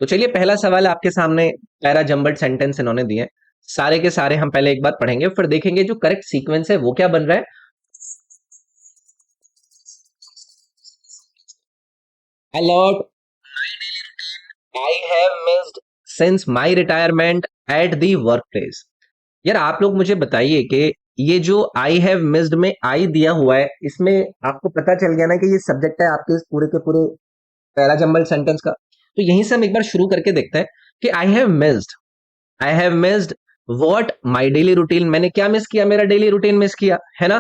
तो चलिए पहला सवाल आपके सामने, पैरा जंबल्ड सेंटेंस इन्होंने दिए हैं। सारे के सारे हम पहले एक बार पढ़ेंगे, फिर देखेंगे जो करेक्ट सीक्वेंस है वो क्या बन रहा है। A lot, I have missed since my retirement at the workplace. यार आप लोग मुझे बताइए कि ये जो आई हैव मिस्ड में आई दिया हुआ है, इसमें आपको पता चल गया ना कि ये सब्जेक्ट है आपके इस पूरे के पूरे पैरा जंबल्ड सेंटेंस का। तो यहीं से हम एक बार शुरू करके देखते हैं कि आई have missed what my daily routine. मैंने क्या मिस किया? मेरा डेली रूटीन मिस किया है ना।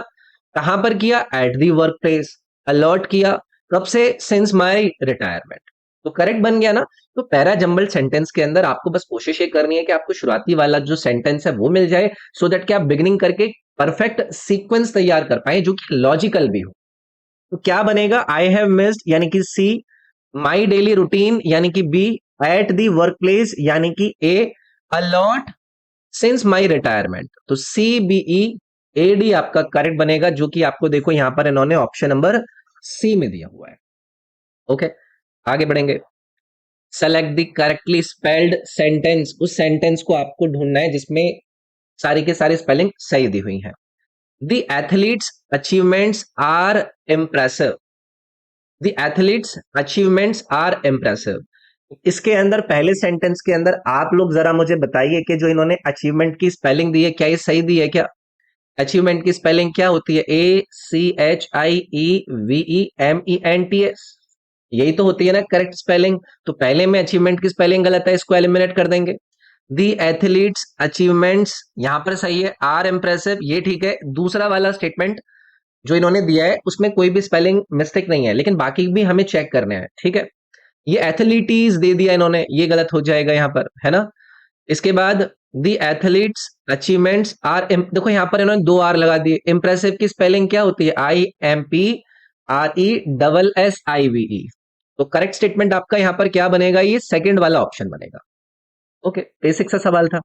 कहां पर किया? At the workplace. A lot किया। कब से? Since my retirement. तो करेक्ट बन गया ना। तो पैरा जंबल सेंटेंस के अंदर आपको बस कोशिश ये करनी है कि आपको शुरुआती वाला जो सेंटेंस है वो मिल जाए, सो दैट कि आप बिगिनिंग करके परफेक्ट सीक्वेंस तैयार कर पाए जो कि लॉजिकल भी हो। तो क्या बनेगा? आई हैव मिस्ड यानी कि सी, माई डेली रूटीन यानी कि B, at the workplace यानी कि A, a lot since my retirement. तो C B E A D आपका करेक्ट बनेगा, जो कि आपको देखो यहां पर इन्होंने ऑप्शन नंबर सी में दिया हुआ है। ओके, आगे बढ़ेंगे। Select the correctly spelled sentence. उस सेंटेंस को आपको ढूंढना है जिसमें सारी के सारी स्पेलिंग सही दी हुई है। The athletes achievements are impressive. The athletes achievements are impressive. इसके अंदर पहले सेंटेंस के अंदर आप लोग जरा मुझे बताइए कि जो इन्होंने अचीवमेंट की स्पेलिंग दी है, क्या ये सही दी है क्या? अचीवमेंट की स्पेलिंग क्या होती है? ACHIEVEMENTS। यही तो होती है ना करेक्ट स्पेलिंग। तो पहले में अचीवमेंट की स्पेलिंग गलत है, इसको एलिमिनेट कर देंगे। दी एथलीट्स अचीवमेंट्स यहां पर सही है, आर इम्प्रेसिव ये ठीक है। दूसरा वाला स्टेटमेंट जो इन्होंने दिया है उसमें कोई भी स्पेलिंग मिस्टेक नहीं है, लेकिन बाकी भी हमें चेक करने हैं, ठीक है। ये एथलीटीज दे दिया इन्होंने, ये गलत हो जाएगा यहां पर, है ना। इसके बाद दी एथलीट्स अचीवमेंट्स आर, देखो यहां पर इन्होंने दो आर लगा दिए। इंप्रेसिव की स्पेलिंग क्या होती है? IMPRESSIVE। तो करेक्ट स्टेटमेंट आपका यहां पर क्या बनेगा? ये सेकंड वाला ऑप्शन बनेगा। ओके, बेसिक सा सवाल था।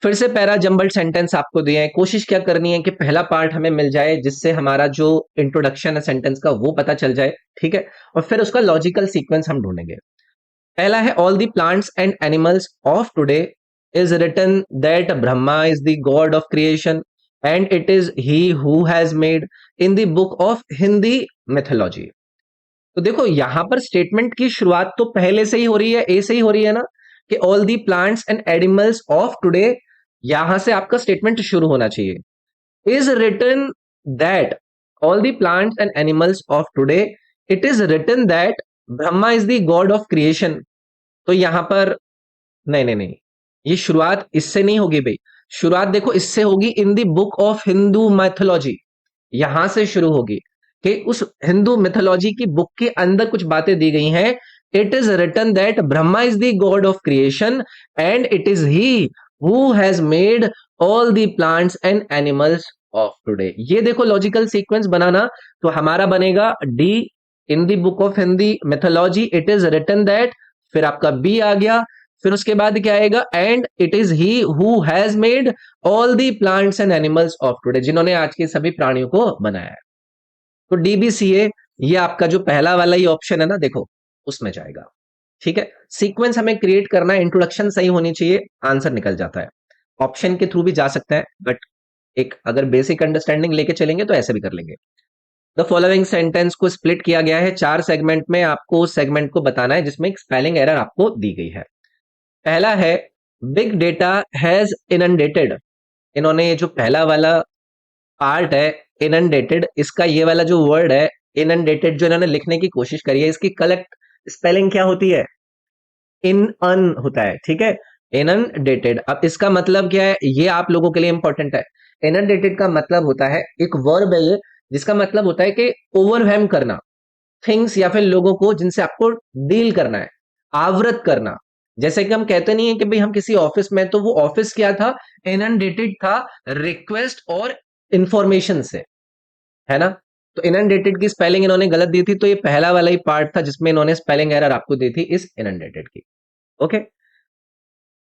फिर से पैरा जंबल्ड सेंटेंस आपको दिए हैं। कोशिश क्या करनी है कि पहला पार्ट हमें मिल जाए जिससे हमारा जो इंट्रोडक्शन है सेंटेंस का वो पता चल जाए, ठीक है। और फिर उसका लॉजिकल सीक्वेंस हम ढूंढेंगे। पहला है all the plants and animals of today is written that Brahma is the god of creation and it is he who has made in the book of Hindi mythology. तो देखो यहां पर स्टेटमेंट की शुरुआत तो पहले से ही हो रही है, ए से ही हो रही है ना, कि all the plants and animals of today. यहां से आपका स्टेटमेंट शुरू होना चाहिए। Is written that all the plants and animals of today, it is written that Brahma is the god of creation. तो यहां पर नहीं नहीं नहीं, ये शुरुआत इससे नहीं होगी भाई। शुरुआत देखो इससे होगी, in the book of Hindu mythology. यहां से शुरू होगी कि उस हिंदू मिथोलॉजी की बुक के अंदर कुछ बातें दी गई हैं। It is written that Brahma is the god of creation and it is he who has made all the plants and animals of today. ये देखो लॉजिकल सीक्वेंस बनाना। तो हमारा बनेगा D, in the book of Hindi mythology it is written that, फिर आपका B आ गया। फिर उसके बाद क्या आएगा? And it is he who has made all the plants and animals of today, जिन्होंने आज के सभी प्राणियों को बनाया है। तो डीबीसीए ये आपका जो पहला वाला ही ऑप्शन है ना, देखो उसमें जाएगा, ठीक है। सीक्वेंस हमें क्रिएट करना है, इंट्रोडक्शन सही होनी चाहिए, आंसर निकल जाता है। ऑप्शन के थ्रू भी जा सकता है, बट एक अगर बेसिक अंडरस्टैंडिंग लेके चलेंगे तो ऐसे भी कर लेंगे। द फॉलोइंग सेंटेंस को स्प्लिट किया गया है 4 सेगमेंट में। आपको उस सेगमेंट को बताना है जिसमें एक स्पेलिंग एरर आपको दी गई है। पहला है बिग डेटा हैज इनंडेटेड। इन्होंने ये जो पहला वाला पार्ट है इनंडेटेड, इसका ये वाला जो वर्ड है इनंडेटेड जो इन्होंने लिखने की कोशिश करी है, इसकी करेक्ट स्पेलिंग क्या होती है? इन अन होता है, ठीक है। इनंडेटेड। अब इसका मतलब क्या है ये आप लोगों के लिए इंपॉर्टेंट है। इनंडेटेड का मतलब होता है, एक वर्ब है ये, जिसका मतलब होता है कि ओवरवेम करना थिंग्स या फिर लोगों को जिनसे आपको डील करना है, आवृत करना। जैसे कि हम कहते नहीं है कि भाई हम किसी ऑफिस में, तो वो ऑफिस क्या था? इनंडेटेड था रिक्वेस्ट और इंफॉर्मेशन से, है ना। तो इनंडेटेड की स्पेलिंग इन्होंने गलत दी थी, तो ये पहला वाला ही पार्ट था जिसमें इन्होंने स्पेलिंग एरर आपको दी थी इस इनंडेटेड की। ओके,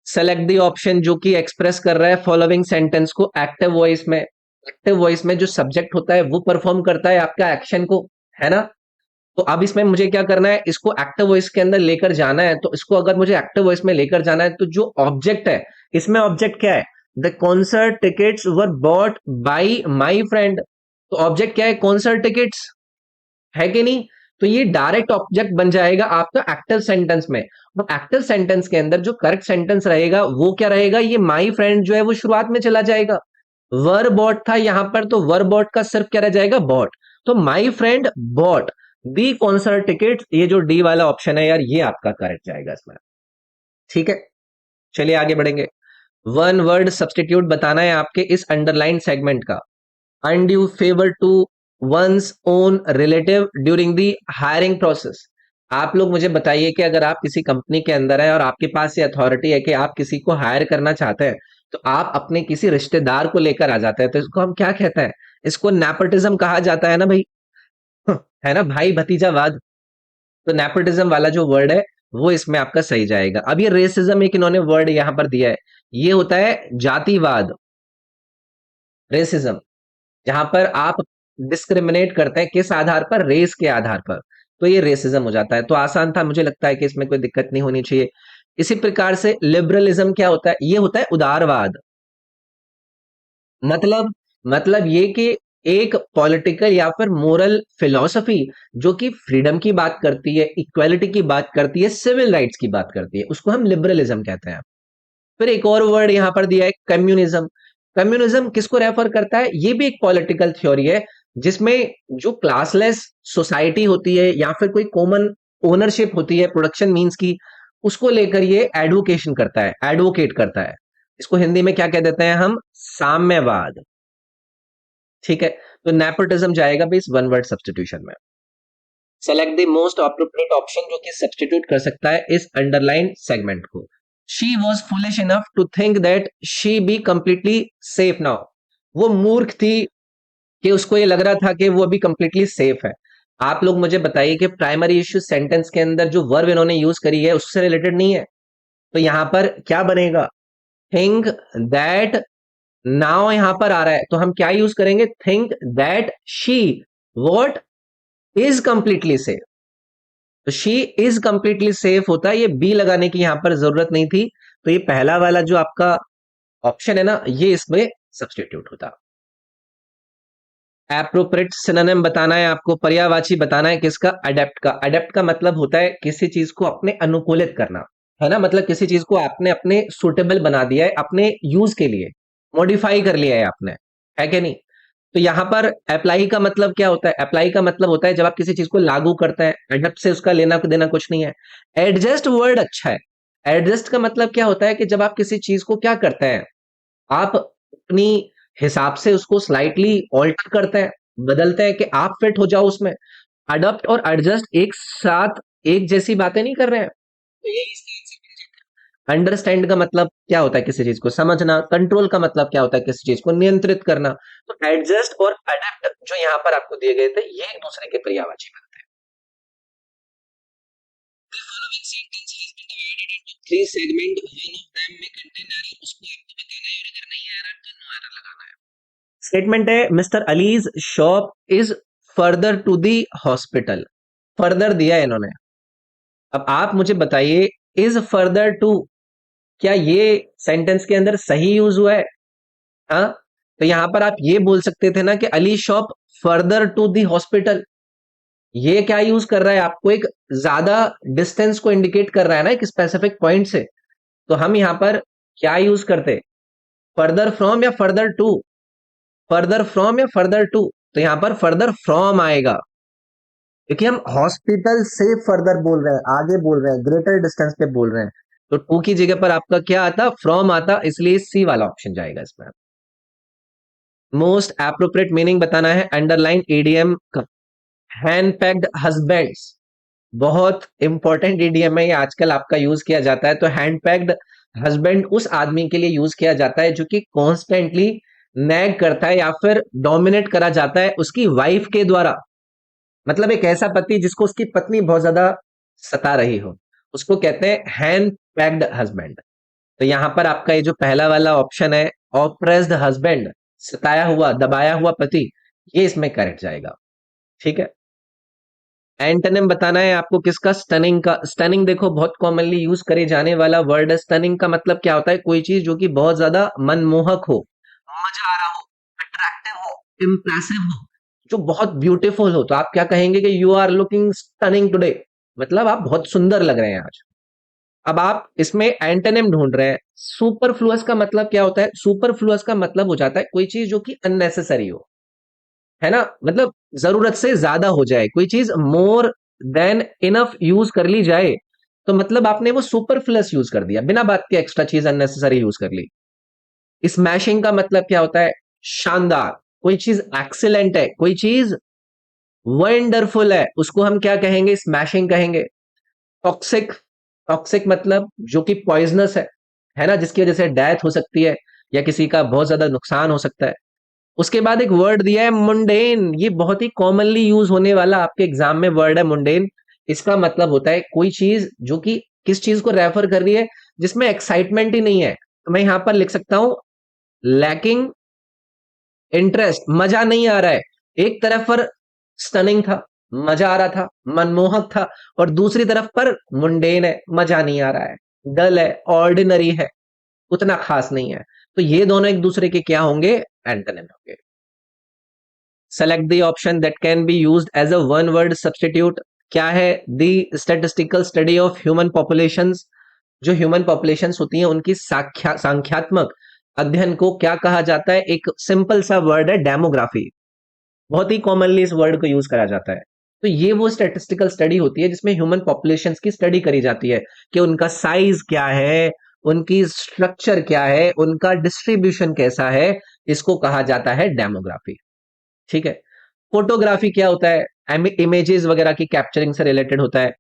सेलेक्ट द ऑप्शन जो कि एक्सप्रेस कर रहा है फॉलोइंग सेंटेंस को एक्टिव वॉइस में। एक्टिव वॉइस में जो सब्जेक्ट होता है वो परफॉर्म करता है आपका एक्शन को, है ना। तो अब इसमें मुझे क्या करना है, इसको एक्टिव वॉइस के अंदर लेकर जाना है। तो इसको अगर मुझे एक्टिव वॉइस में लेकर जाना है, तो जो ऑब्जेक्ट है, इसमें ऑब्जेक्ट क्या है, the concert tickets were bot by my friend. तो ऑब्जेक्ट क्या है, कॉन्सर्ट टिकट्स, है कि नहीं? तो ये डायरेक्ट ऑब्जेक्ट बन जाएगा आपका एक्टिव सेंटेंस में। और एक्टिव सेंटेंस के अंदर जो करेक्ट सेंटेंस रहेगा वो क्या रहेगा, ये माई फ्रेंड जो है वो शुरुआत में चला जाएगा। वर बॉट था यहां पर, तो वर बॉट का सिर्फ क्या रह जाएगा, बॉट। तो my friend bought the concert ticket, ये जो डी वाला ऑप्शन है यार, ये आपका करेक्ट जाएगा इसमें। ठीक है, चलिए आगे बढ़ेंगे। वन वर्ड सब्सटीट्यूट बताना है आपके इस अंडरलाइन सेगमेंट का। Undue favour to one's own relative during the hiring process. आप लोग मुझे बताइए कि अगर आप किसी कंपनी के अंदर है और आपके पास ये अथॉरिटी है कि आप किसी को हायर करना चाहते हैं, तो आप अपने किसी रिश्तेदार को लेकर आ जाते हैं, तो इसको हम क्या कहते हैं, इसको नेपोटिज्म कहा जाता है ना भाई। है ना, भाई भतीजावाद। तो नेपोटिज्म वाला जो वर्ड है वो इसमें आपका सही जाएगा। अब ये रेसिज्म एक इन्होंने वर्ड यहां पर दिया है, ये होता है जातिवाद, रेसिज्म, जहां पर आप डिस्क्रिमिनेट करते हैं किस आधार पर, रेस के आधार पर। तो ये रेसिज्म हो जाता है। तो आसान था, मुझे लगता है कि इसमें कोई दिक्कत नहीं होनी चाहिए। इसी प्रकार से लिबरलिज्म क्या होता है, ये होता है उदारवाद। मतलब ये कि एक पॉलिटिकल या फिर मोरल फिलॉसफी जो कि फ्रीडम की बात करती है, इक्वालिटी की बात करती है, सिविल राइट्स की बात करती है, उसको हम लिबरलिज्म कहते हैं। फिर एक और वर्ड यहां पर दिया है, कम्युनिज्म। कम्युनिज्म किसको रेफर करता है, ये भी एक पॉलिटिकल थ्योरी है जिसमें जो क्लासलेस सोसाइटी होती है या फिर कोई कॉमन ओनरशिप होती है प्रोडक्शन मींस की, उसको लेकर ये एडवोकेशन करता है, एडवोकेट करता है। इसको हिंदी में क्या कह देते हैं हम, साम्यवाद। ठीक है, तो नेपोटिज्म जाएगा भी इस वन वर्ड सब्स्टिट्यूशन में। Select the most appropriate option जो कि सब्स्टिट्यूट कर सकता है इस अंडरलाइन सेगमेंट को। She was foolish enough to think that she be completely safe now. वो मूर्ख थी कि उसको ये लग रहा था कि वो अभी कंप्लीटली सेफ है। आप लोग मुझे बताइए कि प्राइमरी इश्यू सेंटेंस के अंदर जो वर्ब इन्होंने यूज करी है उससे रिलेटेड नहीं है, तो यहां पर क्या बनेगा, थिंक दैट। नाउ यहां पर आ रहा है तो हम क्या यूज करेंगे, think that she what is completely safe. तो शी इज कंप्लीटली सेफ होता है, ये बी लगाने की यहां पर जरूरत नहीं थी। तो ये पहला वाला जो आपका ऑप्शन है ना, ये इसमें सब्स्टिट्यूट होता। एप्रोप्रिएट सिनोनिम बताना है आपको, पर्यायवाची बताना है किसका, अडेप्ट का। अडेप्ट का मतलब होता है किसी चीज को अपने अनुकूलित करना, है ना, मतलब किसी चीज को आपने अपने सुटेबल बना दिया है, अपने यूज के लिए मॉडिफाई कर लिया है आपने, है कि नहीं। तो यहां पर अप्लाई का मतलब क्या होता है, अप्लाई का मतलब होता है जब आप किसी चीज को लागू करते हैं। एडप्ट से उसका लेना देना कुछ नहीं है। एडजस्ट वर्ड अच्छा है। एडजस्ट का मतलब क्या होता है कि जब आप किसी चीज को क्या करते हैं, आप अपनी हिसाब से उसको स्लाइटली ऑल्टर करते हैं, बदलते हैं कि आप फिट हो जाओ उसमें। अडॉप्ट और एडजस्ट एक साथ एक जैसी बातें नहीं कर रहे हैं। तो ये अंडरस्टैंड का मतलब क्या होता है, किसी चीज को समझना। कंट्रोल का मतलब क्या होता है, किसी चीज को नियंत्रित करना। तो एडजस्ट और अडेप्ट जो यहां पर आपको दिए गए थे, ये एक दूसरे के पर्यायवाची बनते हैं। Three segment, one of them में कंटेन एरर, उसको आपको बताना है, और अगर नहीं एरर तो नो एरर लगाना है। स्टेटमेंट है, mister Ali's shop is further to the hospital. Further दिया है इन्होंने। अब आप मुझे बताइए, इज फर्दर टू, क्या ये सेंटेंस के अंदर सही यूज हुआ है? हाँ, तो यहां पर आप ये बोल सकते थे ना कि Ali shop further to the hospital. ये क्या यूज कर रहा है, आपको एक ज्यादा डिस्टेंस को इंडिकेट कर रहा है ना, एक स्पेसिफिक पॉइंट से। तो हम यहां पर क्या यूज करते, फर्दर फ्रॉम या फर्दर टू, फर्दर फ्रॉम या फर्दर टू। तो यहां पर फर्दर फ्रॉम आएगा, क्योंकि हम हॉस्पिटल से फर्दर बोल रहे हैं, आगे बोल रहे हैं, ग्रेटर डिस्टेंस पे बोल रहे हैं। तो टू की जगह पर आपका क्या आता, फ्रॉम आता, इसलिए सी वाला ऑप्शन जाएगा इसमें। मोस्ट एप्रोप्रिएट मीनिंग बताना है अंडरलाइन ईडीएम का। हैंड पैक्ड हस्बैंड्स, बहुत इंपॉर्टेंट ईडीएम है ये, आजकल आपका यूज किया जाता है। तो हैंड पैक्ड हस्बैंड उस आदमी के लिए यूज किया जाता है जो कि कॉन्स्टेंटली नैग करता है या फिर डोमिनेट करा जाता है उसकी वाइफ के द्वारा। मतलब एक ऐसा पति जिसको उसकी पत्नी बहुत ज्यादा सता रही हो, उसको कहते हैं हैंड पैक्ड हस्बैंड। तो यहां पर आपका ये जो पहला वाला ऑप्शन है, ऑप्रेस्ड हस्बैंड, सताया हुआ दबाया हुआ पति, ये इसमें करेक्ट जाएगा। ठीक है, एंटोनिम बताना है आपको किसका, स्टनिंग का। स्टनिंग देखो बहुत कॉमनली यूज करे जाने वाला वर्ड है। स्टनिंग का मतलब क्या होता है, कोई चीज जो कि बहुत ज्यादा मनमोहक हो, मजा आ रहा हो, अट्रैक्टिव हो, इम्प्रेसिव हो, जो बहुत ब्यूटीफुल हो। तो आप क्या कहेंगे कि you are looking stunning today, मतलब आप बहुत सुंदर लग रहे हैं आज। अब आप इसमें एंटोनिम ढूंढ रहे हैं। सुपरफ्लुअस का मतलब क्या होता है, सुपरफ्लुअस का मतलब हो जाता है कोई चीज जो कि अननेसेसरी हो, है ना, मतलब जरूरत से ज्यादा हो जाए, कोई चीज मोर देन इनफ यूज कर ली जाए, तो मतलब आपने वो सुपरफ्लस यूज कर दिया, बिना बात के एक्स्ट्रा चीज अननेसेसरी यूज कर ली। स्मैशिंग का मतलब क्या होता है, शानदार, कोई चीज एक्सीलेंट है, कोई चीज वंडरफुल है, उसको हम क्या कहेंगे, स्मैशिंग कहेंगे। टॉक्सिक, टॉक्सिक मतलब जो कि पॉइजनस है ना, जिसकी वजह से डेथ हो सकती है या किसी का बहुत ज्यादा नुकसान हो सकता है। उसके बाद एक वर्ड दिया है मुंडेन, ये बहुत ही कॉमनली यूज होने वाला आपके एग्जाम में वर्ड है मुंडेन। इसका मतलब होता है कोई चीज जो कि किस चीज को रेफर कर रही है, जिसमें एक्साइटमेंट ही नहीं है। तो मैं यहां पर लिख सकता हूं लैकिंग इंटरेस्ट, मजा नहीं आ रहा है। एक तरफ पर स्टनिंग था, मजा आ रहा था, मनमोहक था, और दूसरी तरफ पर मुंडेन है, मजा नहीं आ रहा है, डल है, ऑर्डिनरी है, उतना खास नहीं है। तो ये दोनों एक दूसरे के क्या होंगे, एंटोनिम होंगे। Select the option that can be used as a one word substitute. क्या है, the statistical study of human populations. जो ह्यूमन पॉपुलेशंस होती हैं उनकी सांख्यात्मक अध्ययन को क्या कहा जाता है, एक सिंपल सा वर्ड है डेमोग्राफी। बहुत ही कॉमनली इस वर्ड को यूज करा जाता है। तो ये वो स्टैटिस्टिकल स्टडी होती है जिसमें ह्यूमन पॉपुलेशंस की स्टडी करी जाती है कि उनका साइज क्या है, उनकी स्ट्रक्चर क्या है, उनका डिस्ट्रीब्यूशन कैसा है। इसको कहा जाता है डेमोग्राफी। ठीक है। फोटोग्राफी क्या होता है, इमेजेस वगैरह की कैप्चरिंग से रिलेटेड होता है।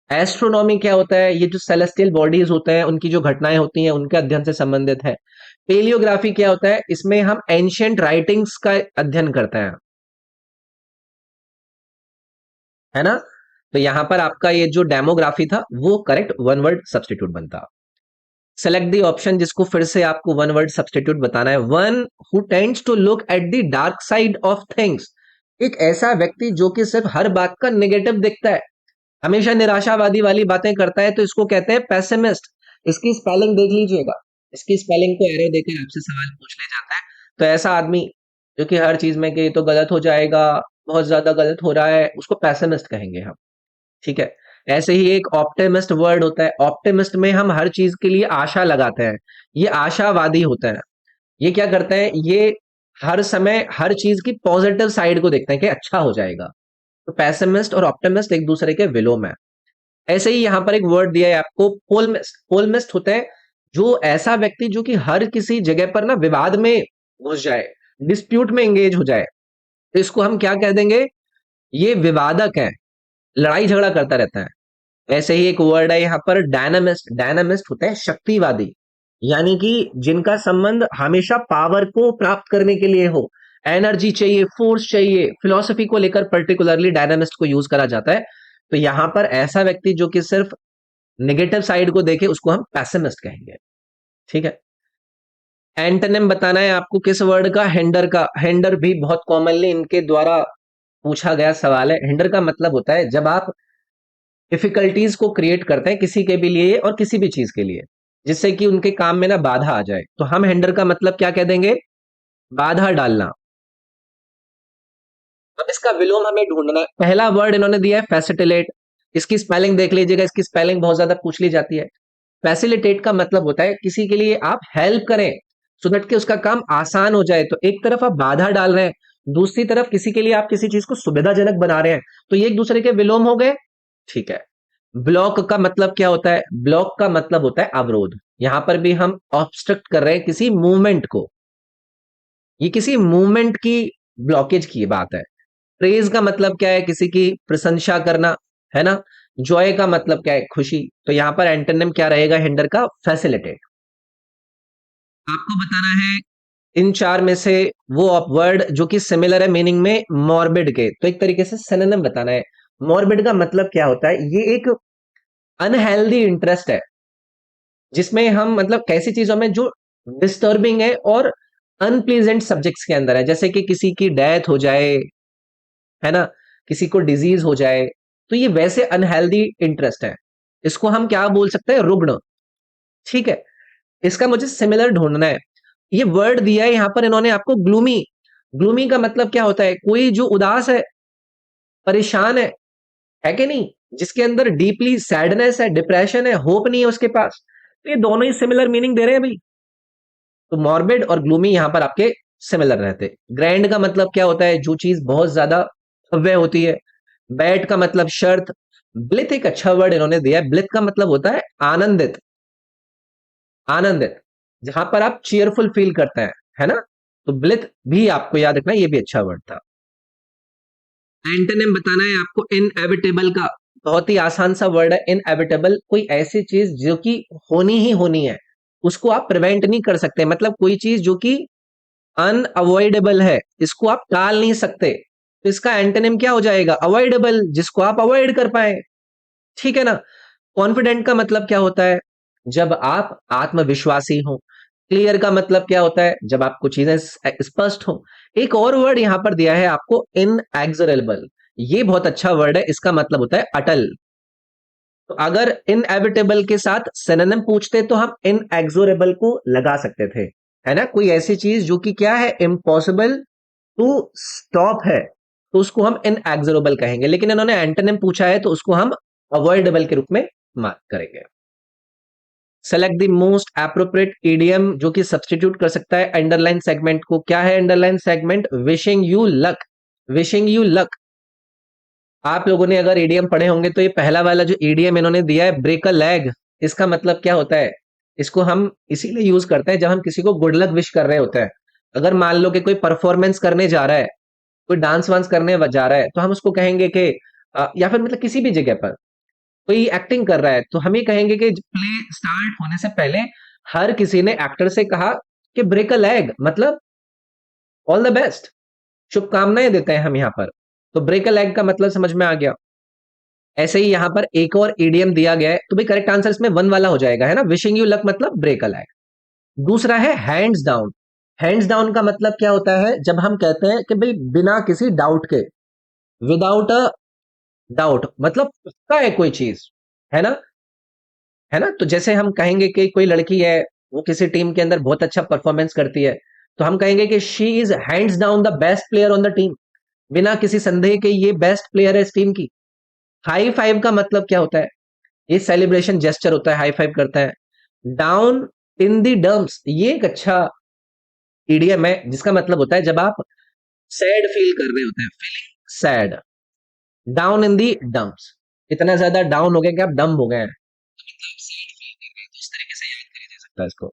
एस्ट्रोनॉमी क्या होता है, ये जो सेलेस्टियल बॉडीज होते हैं उनकी जो घटनाएं होती हैं उनके अध्ययन से संबंधित है। पेलियोग्राफी क्या होता है, इसमें हम एंशियंट राइटिंग्स का अध्ययन करते हैं, है ना। तो यहां पर आपका ये जो डेमोग्राफी था वो करेक्ट वन वर्ड सब्स्टिट्यूट बनता। सेलेक्ट द ऑप्शन जिसको फिर से आपको वन वर्ड सब्स्टिट्यूट बताना है। One who tends to look at the dark side of things, एक ऐसा व्यक्ति जो कि सिर्फ हर बात का नेगेटिव देखता है, हमेशा निराशावादी वाली बातें करता है, तो इसको कहते हैं पेसिमिस्ट। इसकी स्पेलिंग देख लीजिएगा, इसकी स्पेलिंग को एरर देकर आपसे सवाल पूछ ले जाता है। तो ऐसा आदमी जो कि हर चीज में कि ये तो गलत हो जाएगा, बहुत ज्यादा गलत हो रहा है, उसको पेसिमिस्ट कहेंगे हम। ठीक है। ऐसे ही एक ऑप्टिमिस्ट वर्ड होता है, ऑप्टिमिस्ट में हम हर चीज के लिए आशा लगाते हैं, ये आशावादी होता है। ये क्या करते हैं, ये हर समय हर चीज की पॉजिटिव साइड को देखते हैं कि अच्छा हो जाएगा। तो पेसिमिस्ट और ऑप्टिमिस्ट एक दूसरे के विलोम है। ऐसे ही यहां पर एक वर्ड दिया है आपको, पोलमिस्ट। पोलमिस्ट होता है जो ऐसा व्यक्ति जो कि हर किसी जगह पर ना विवाद में घुस जाए, डिस्प्यूट में एंगेज हो जाए, तो इसको हम क्या कह देंगे, ये विवादक है, लड़ाई झगड़ा करता रहता है। ऐसे ही एक वर्ड है यहाँ पर डायनामिस्ट। डायनामिस्ट होता है शक्तिवादी, यानी कि जिनका संबंध हमेशा पावर को प्राप्त करने के लिए हो, एनर्जी चाहिए, फोर्स चाहिए, फिलॉसफी को लेकर पर्टिकुलरली डायनामिस्ट को यूज करा जाता है। तो यहां पर ऐसा व्यक्ति जो कि सिर्फ नेगेटिव साइड को देखे उसको हम पैसिमिस्ट कहेंगे। ठीक है। एंटोनिम बताना है आपको किस वर्ड का, हिंडर का। हिंडर भी बहुत कॉमनली इनके द्वारा पूछा गया सवाल है। हिंडर का मतलब होता है जब आप डिफिकल्टीज को क्रिएट करते हैं किसी के भी लिए और किसी भी चीज के लिए, जिससे कि उनके काम में ना बाधा आ जाए, तो हम हिंडर का मतलब क्या कह देंगे, बाधा डालना। अब इसका विलोम हमें ढूंढना है। पहला वर्ड इन्होंने दिया है फैसिलिटेट। इसकी स्पेलिंग देख लीजिएगा, इसकी स्पेलिंग बहुत ज्यादा पूछ ली जाती है। फैसिलिटेट का मतलब होता है किसी के लिए आप हेल्प करें, सो दैट कि उसका काम आसान हो जाए। तो एक तरफ आप बाधा डाल रहे हैं, दूसरी तरफ किसी के लिए आप किसी चीज को सुविधाजनक बना रहे हैं, तो ये एक दूसरे के विलोम हो गए। ठीक है। ब्लॉक का मतलब क्या होता है, ब्लॉक का मतलब होता है अवरोध। यहां पर भी हम ऑब्स्ट्रक्ट कर रहे हैं किसी मूवमेंट को, ये किसी मूवमेंट की ब्लॉकेज की बात है। प्रेज का मतलब क्या है, किसी की प्रशंसा करना, है ना। जॉय का मतलब क्या है, खुशी। तो यहां पर एंटोनिम क्या रहेगा हिंडर का, फैसिलिटेट। आपको बताना है इन चार में से वो वर्ड जो कि सिमिलर है मीनिंग में मॉर्बिड के, तो एक तरीके से सिनोनिम बताना है। मॉर्बिड का मतलब क्या होता है, ये एक अनहेल्दी इंटरेस्ट है, जिसमें हम मतलब कैसी चीजों में जो डिस्टर्बिंग है और अनप्लीजेंट सब्जेक्ट्स के अंदर है, जैसे कि किसी की डेथ हो जाए, है ना, किसी को डिजीज हो जाए, तो ये वैसे अनहेल्दी इंटरेस्ट है, इसको हम क्या बोल सकते हैं, रुग्ण। ठीक है, इसका मुझे सिमिलर ढूंढना है। ये वर्ड दिया है यहां पर इन्होंने आपको, ग्लूमी। ग्लूमी का मतलब क्या होता है, कोई जो उदास है, परेशान है कि नहीं, जिसके अंदर डीपली सैडनेस है, डिप्रेशन है, होप नहीं है उसके पास। तो ये दोनों ही सिमिलर मीनिंग दे रहे हैं भाई। तो मॉर्बिड और ग्लूमी यहां पर आपके सिमिलर रहते। ग्रैंड का मतलब क्या होता है, जो चीज बहुत ज्यादा भव्य होती है। बैट का मतलब शर्त। ब्लिथ एक अच्छा वर्ड इन्होंने दिया है, ब्लिथ का मतलब होता है आनंदित। आनंदित, जहां पर आप चीयरफुल फील करते हैं, है ना। तो ब्लिथ भी आपको याद रखना, ये भी अच्छा वर्ड था। एंटोनिम बताना है आपको इनएविटेबल का। बहुत ही आसान सा वर्ड है इनएविटेबल, कोई ऐसी चीज जो कि होनी ही होनी है, उसको आप प्रिवेंट नहीं कर सकते, मतलब कोई चीज जो कि अनअवॉइडेबल है, इसको आप टाल नहीं सकते, तो इसका एंटोनिम क्या हो जाएगा, अवॉइडेबल, जिसको आप अवॉइड कर पाए। ठीक है ना। कॉन्फिडेंट का मतलब क्या होता है, जब आप आत्मविश्वासी हो। क्लियर का मतलब क्या होता है, जब आपको चीजें स्पष्ट हो। एक और वर्ड यहां पर दिया है आपको, इनएक्सोरेबल। ये बहुत अच्छा वर्ड है, इसका मतलब होता है अटल। तो अगर इनएविटेबल के साथ सिनोनिम पूछते तो हम इनएक्सोरेबल को लगा सकते थे, है ना। कोई ऐसी चीज जो कि क्या है, इम्पॉसिबल टू स्टॉप है, तो उसको हम इनएक्सोरेबल कहेंगे। लेकिन इन्होंने एंटोनिम पूछा है तो उसको हम अवॉइडेबल के रूप में मार्क करेंगे। Select the most appropriate EDM जो कि सब्सटीट्यूट कर सकता है अंडरलाइन सेगमेंट को। क्या है underline segment, wishing you luck. Wishing you luck, आप लोगों ने अगर ईडीएम पढ़े होंगे तो ये पहला वाला जो ईडीएम इन्होंने दिया है, ब्रेक अ लेग, इसका मतलब क्या होता है, इसको हम इसीलिए यूज करते हैं जब हम किसी को गुड लक विश कर रहे होते हैं। अगर मान लो कि कोई परफॉर्मेंस करने जा रहा है, कोई डांस वांस करने जा रहा है, तो हम उसको कहेंगे कि या फिर मतलब किसी भी जगह पर कोई एक्टिंग कर रहा है, तो हम ये कहेंगे कि प्ले स्टार्ट होने से पहले हर किसी ने एक्टर से कहा कि ब्रेक अ लेग, मतलब ऑल द बेस्ट, शुभकामनाएं देते हैं हम यहाँ पर। तो ब्रेक अ लेग का मतलब समझ में आ गया। ऐसे ही यहां पर एक और ईडीएम दिया गया है, तो भाई करेक्ट आंसर इसमें वन वाला हो जाएगा, है ना, विशिंग यू लक मतलब ब्रेक अ लेग। दूसरा है हैंड्स डाउन। हैंड्स डाउन का मतलब क्या होता है, जब हम कहते हैं कि भाई बिना किसी डाउट के, विदाउट अ डाउट, मतलब पक्का है कोई चीज, है ना। है ना, तो जैसे हम कहेंगे कि कोई लड़की है, वो किसी टीम के अंदर बहुत अच्छा परफॉर्मेंस करती है, तो हम कहेंगे कि she is hands down the best player on the team, बिना किसी संदेह के ये बेस्ट प्लेयर है इस टीम की। हाई फाइव का मतलब क्या होता है, ये सेलिब्रेशन जेस्चर होता है, हाई फाइव करता है। डाउन इन दी डम्प्स, ये एक अच्छा ईडीएम है, जिसका मतलब होता है जब आप सैड फील कर रहे होते हैं, feeling sad. Down in the dumps, इतना ज्यादा डाउन हो गया कि आप डम हो गए हैं, मतलब सैड फील कर रहे हैं, तो इस तरीके से याद किया जा सकता है इसको।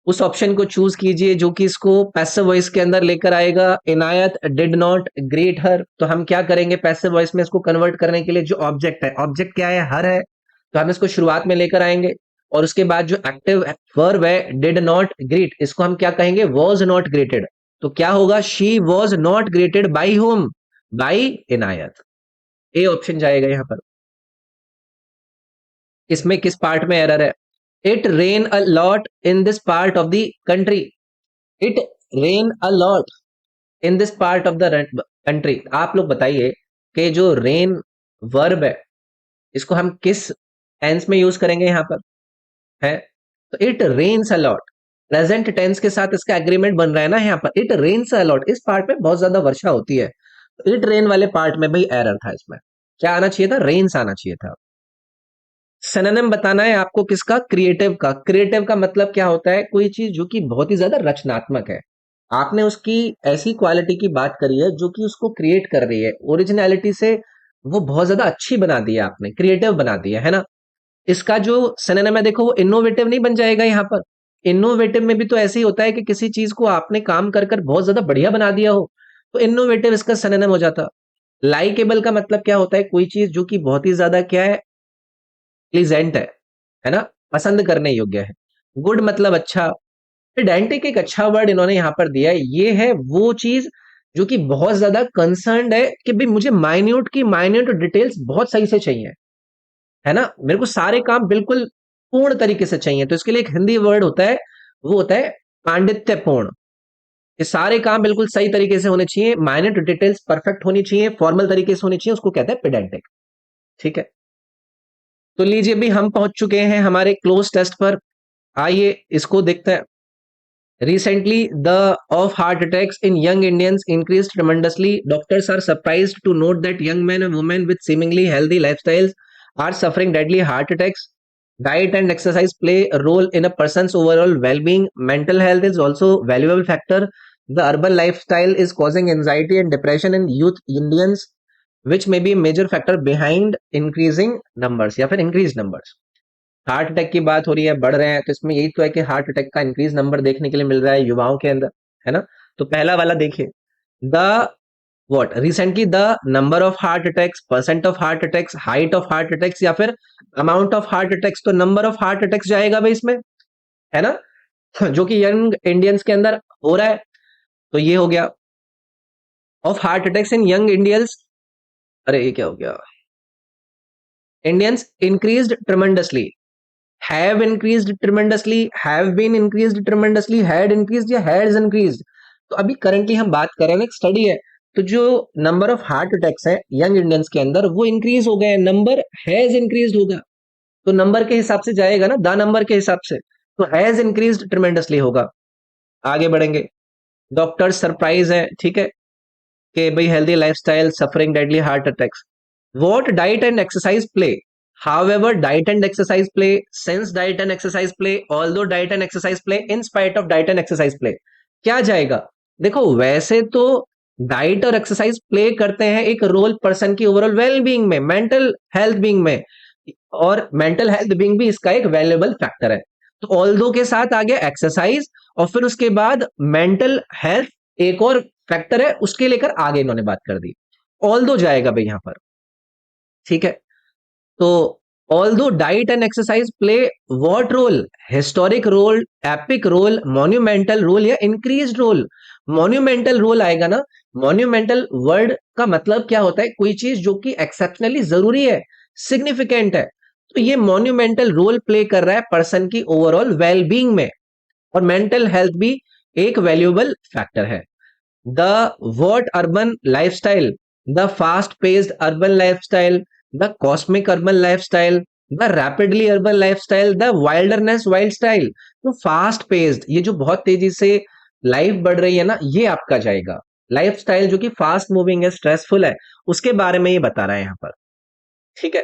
उस ऑप्शन को चूज कीजिए जो कि इसको पैसिव वॉइस के अंदर लेकर आएगा। इनायत डिड नॉट ग्रेट हर, तो हम क्या करेंगे पैसिव वॉइस में इसको कन्वर्ट करने के लिए, जो ऑब्जेक्ट है, ऑब्जेक्ट क्या है, हर है, तो हम इसको शुरुआत में लेकर आएंगे। और उसके बाद जो एक्टिव वर्ब है डिड नॉट ग्रेट, इसको हम क्या कहेंगे, वॉज नॉट ग्रेटेड। तो क्या होगा, she was not greeted by home, by Inayat. A option जाएगा यहां पर। इसमें किस पार्ट में एरर है, it rain a lot in this part of the country. It rain a lot in this part of the country. आप लोग बताइए कि जो रेन वर्ब है, इसको हम किस टेंस में यूज करेंगे यहां पर, है। तो it rains a lot, present tense के साथ इसका एग्रीमेंट बन रहा है ना यहाँ पर, इट रेन्स अ लॉट, इस पार्ट में बहुत ज्यादा वर्षा होती है। तो इट रेन वाले पार्ट में भाई एरर था, इसमें क्या आना चाहिए था, रेन्स आना चाहिए था। सिनोनिम बताना है आपको किसका, क्रिएटिव का। क्रिएटिव का मतलब क्या होता है, कोई चीज जो कि बहुत ही ज्यादा रचनात्मक है, आपने उसकी ऐसी क्वालिटी की बात करी है जो कि उसको क्रिएट कर रही है, ओरिजिनलिटी से वो बहुत ज्यादा अच्छी बना दी है आपने, क्रिएटिव बना दिया है ना। इसका जो सिनोनिम है देखो, वो इनोवेटिव नहीं बन जाएगा यहाँ पर। इनोवेटिव में भी तो ऐसे ही होता है कि किसी चीज को आपने काम कर कर बहुत ज्यादा बढ़िया बना दिया हो, तो इनोवेटिव इसका सिनोनिम हो जाता। लाइकेबल का मतलब क्या होता है, कोई चीज जो कि बहुत ही ज्यादा क्या है, प्लीजेंट है ना, पसंद करने योग्य है। गुड मतलब अच्छा। पेडेंटिक एक अच्छा वर्ड इन्होंने यहां पर दिया है, ये है वो चीज जो कि बहुत ज्यादा कंसर्न्ड है कि भाई मुझे माइन्यूट की माइन्यूट डिटेल्स बहुत सही से चाहिए, है ना, मेरे को सारे काम बिल्कुल पूर्ण तरीके से चाहिए। तो इसके लिए एक हिंदी वर्ड होता है, वो होता है पांडित्यपूर्ण। ये सारे काम बिल्कुल सही तरीके से होने चाहिए, माइन्यूट डिटेल्स परफेक्ट होनी चाहिए, फॉर्मल तरीके से होनी चाहिए, उसको कहते हैं पेडेंटिक। ठीक है, तो लीजिए भी हम पहुंच चुके हैं हमारे क्लोज टेस्ट पर। आइए इसको देखते हैं। Recently, the of heart attacks in young Indians increased tremendously. Doctors are surprised to note that young men and women with seemingly healthy lifestyles are suffering deadly heart attacks. Diet and exercise play a role in a person's overall well-being. Mental health is also a valuable factor. The urban lifestyle is causing anxiety and depression in youth Indians, which may be a major factor behind increasing numbers या फिर increased numbers. Heart attack की बात हो रही है, बढ़ रहे हैं, तो इसमें यही तो है कि हार्ट अटैक का इंक्रीज नंबर देखने के लिए मिल रहा है युवाओं के अंदर, है ना। तो पहला वाला देखिए, the what recently the number of heart attacks, percent of heart attacks, height of heart attacks या फिर अमाउंट ऑफ हार्ट अटैक्स। तो नंबर ऑफ हार्ट अटैक्स जाएगा भाई इसमें, है ना, जो कि यंग इंडियंस के अंदर हो रहा है। तो ये हो गया of heart attacks in young Indians. अरे ये क्या हो गया, Indians increased tremendously, have increased tremendously, have been increased tremendously, had increased या has increased। तो अभी करंटली हम बात कर रहे हैं, एक स्टडी है, तो जो नंबर ऑफ हार्ट अटैक्स है यंग इंडियंस के अंदर वो इंक्रीज हो गए हैं, नंबर हैज इंक्रीज होगा। तो नंबर के हिसाब से जाएगा ना, द नंबर के हिसाब से, तो हैज इंक्रीज ट्रेमेंडसली होगा। आगे बढ़ेंगे, डॉक्टर सरप्राइज है, ठीक है, कि भाई healthy lifestyle suffering deadly heart attacks. What diet and exercise play, however diet and exercise play, since diet and exercise play, although diet and exercise play, in spite of diet and exercise play। क्या जाएगा, देखो वैसे तो diet और exercise play करते हैं एक role person की ओवरऑल वेल बीइंग में, मेंटल हेल्थ बीइंग में, और मेंटल हेल्थ बीइंग भी इसका एक वैल्यूएबल फैक्टर है। तो ऑल्दो के साथ आ गया एक्सरसाइज, और फिर उसके बाद मेंटल हेल्थ एक और फैक्टर है, उसके लेकर आगे इन्होंने बात कर दी। ऑल्दो जाएगा भाई यहां पर, ठीक है। तो although diet and exercise play what role, historic role, epic role, monumental role या increased role। monumental role आएगा ना, monumental वर्ड का मतलब क्या होता है, कोई चीज जो कि एक्सेप्शनली जरूरी है, सिग्निफिकेंट है। तो ये monumental रोल प्ले कर रहा है पर्सन की ओवरऑल वेल बीइंग में, और मेंटल हेल्थ भी एक वैल्यूएबल फैक्टर है। The what urban lifestyle, the fast paced urban lifestyle, the cosmic urban lifestyle, the rapidly urban lifestyle, the wilderness wild style। तो फास्ट पेस्ड, ये जो बहुत तेजी से लाइफ बढ़ रही है ना, ये आपका जाएगा। लाइफस्टाइल जो कि फास्ट मूविंग है, स्ट्रेसफुल है, उसके बारे में ये बता रहा है यहाँ पर, ठीक है।